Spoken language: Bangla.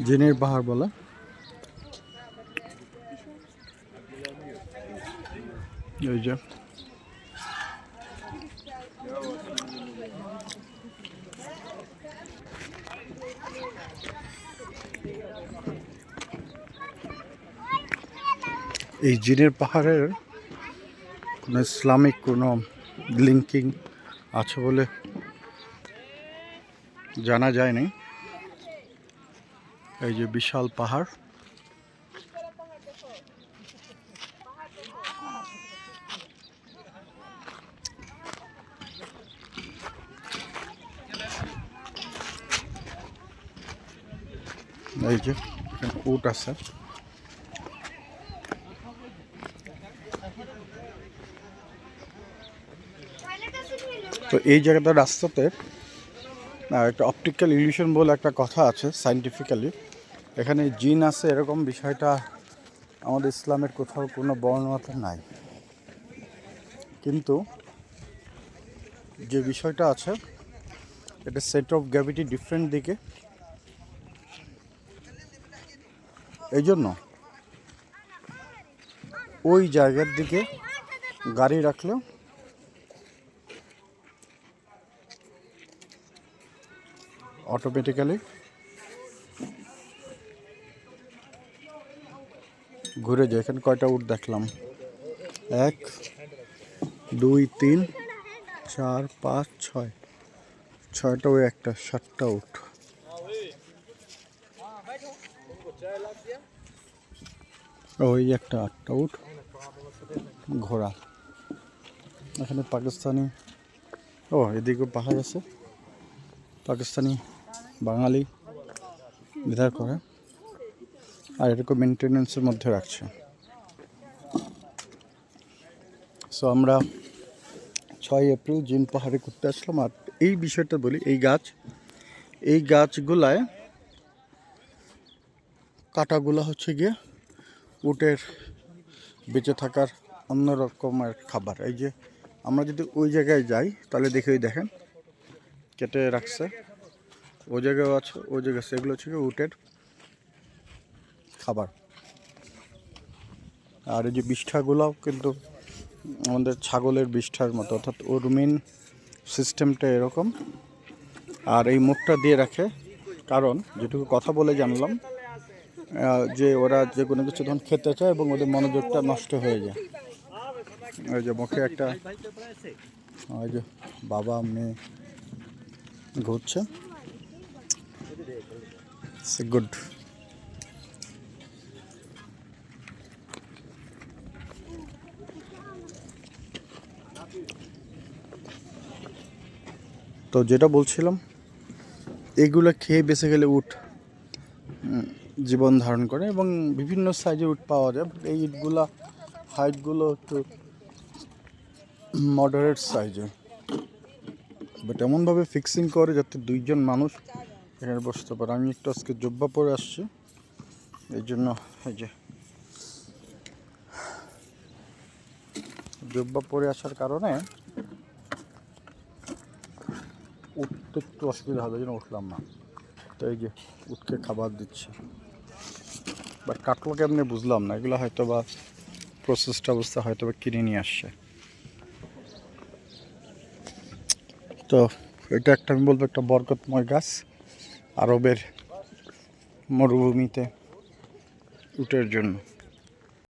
জিনের পাহাড় বলে। এই যে এই জিনের পাহাড়ের কোনো ইসলামিক কোনো লিঙ্কিং আছে বলে জানা যায়নি। এই যে বিশাল পাহাড়, এই যে উট আছে। তো এই জায়গাটা রাস্তাতে একটা অপটিক্যাল ইলিউশন বলে একটা কথা আছে সায়েন্টিফিক্যালি। এখানে জিন আছে এরকম বিষয়টা আমাদের ইসলামের কোথাও কোনো বর্ণনাতে নাই, কিন্তু যে বিষয়টা আছে এটা সেন্টার অফ গ্র্যাভিটি ডিফারেন্ট দিকে, এই জন্য ওই জায়গার দিকে গাড়ি রাখলেও অটোমেটিক্যালি ঘুরে যায়। এখানে কয়টা উট দেখলাম? 1 2 3 4 5 6, 6টা ওই একটা, 7টা উট। ওই একটা 8টা উট, ঘোড়া। এখানে পাকিস্তানি, এদিকেও পাহাড় আছে, পাকিস্তানি বাঙালি বিধার করে, আর এরকম মেনটেন্যান্সের মধ্যে রাখছে। সো আমরা 6 এপ্রিল জিন পাহাড়ে ঘুরতে আসলাম। আর এই বিষয়টা বলি, এই গাছগুলায় কাঁটাগুলো হচ্ছে গিয়ে উটের বেঁচে থাকার অন্য রকমের খাবার। এই যে আমরা যদি ওই জায়গায় যাই তাহলে দেখেন কেটে রাখছে, ওই জায়গায় আছে, ওই জায়গায় সেগুলো হচ্ছে গিয়ে উটের খাবার। আর এই যে বিষ্ঠাগুলোও কিন্তু আমাদের ছাগলের বিষ্ঠার মতো, অর্থাৎ ওর মেন সিস্টেমটা এরকম। আর এই মুখটা দিয়ে রাখে, কারণ যেটুকু কথা বলে জানলাম যে ওরা যে কোনো কিছু তখন খেতে চায় এবং ওদের মনোযোগটা নষ্ট হয়ে যায়। ওই যে মুখে একটা, ওই যে বাবা মেয়ে ঘুরছে, গুড। তো যেটা বলছিলাম, এইগুলো খেয়ে বেঁচে গেলে উট জীবন ধারণ করে এবং বিভিন্ন সাইজের উট পাওয়া যায়। এই ইটগুলা হাইটগুলো একটু মডারেট সাইজের, বাট এমনভাবে ফিক্সিং করে যাতে 2জন মানুষ এখানে বসতে পারে। আমি একটু আজকে জুব্বা পরে আসছি, এই জন্য এই যে জুব্বা পরে আসার কারণে উঠতে একটু অসুবিধা হবে, এই জন্য উঠলাম না। তো এই যে উঠকে খাবার দিচ্ছে, বাট কাটলো কেমনি বুঝলাম না। এগুলো হয়তো বা প্রসেসটা অবস্থা হয়তো বা কিনে নিয়ে আসছে। তো এটা একটা, আমি বলবো একটা বরকতময় গাছ আরবের মরুভূমিতে উটের জন্য।